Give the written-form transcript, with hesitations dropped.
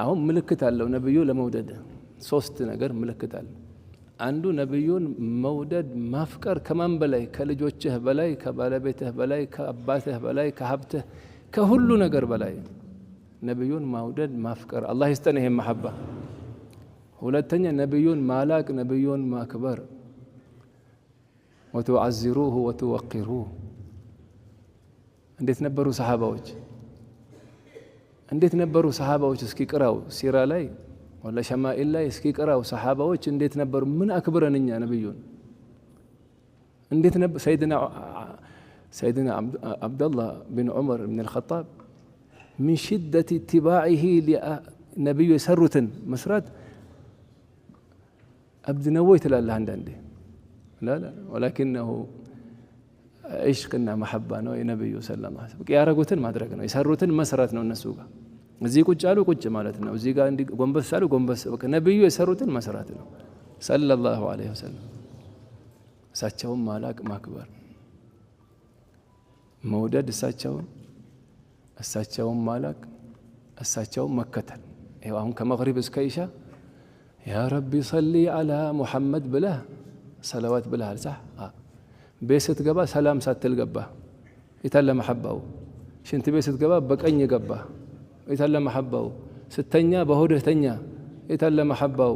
አሁን ምልክት አለው ነብዩ ለመውደድ ሶስት ነገር ምልክት አለ አንዱ ነብዩን መውደድ ማፍቀር ከማን በላይ ከልጆችህ በላይ ከባለቤትህ በላይ ከአባትህ በላይ ከሀብትህ ከሁሉ ነገር በላይ ነብዩን መውደድ ማፍቀር አላህ ይስጠን ይሄን መሐባ ሁለተኛ ነብዩን ማላቅ ነብዩን ማክበር وتعزروه وتوقروه እንዴት ነበሩ ሰሃባዎች እንዴት ነበሩ ሰሃባዎች እስኪ ቅራው ሲራ ላይ ወላ ሸማኢል ላይ እስኪ ቅራው ሰሃባዎች እንዴት ነበሩ ምን አክብረንኛ ነብዩን እንዴት ነበር سيدنا عبد الله بن عمر بن الخطاب من شدة اتباعه لنبي يسرتن مسرات أبد نويت لله عندي لا ولكنه عشقنا محبة نبي صلى الله عليه وسلم يا رجوتن ما أدركنا يسرتن مسراتنا النسوقة زي كوج قالوا كوج مالتنا وزي قال عندي قنبس قالوا قنبس نبي يسرتن مسراتنا صلى الله عليه وسلم ساتشون مالك ما كبر مودد ساتشون مالك ساتشون مكتل ايوا هم كمغرب اسكيشا يا ربي صلي على محمد بله صلوات بله صح بيست قبا سلام ساتل قبا يتل محبه شنت بيست قبا بقني قبا يتل محبه ستنيا بهوده تنيا يتل محبه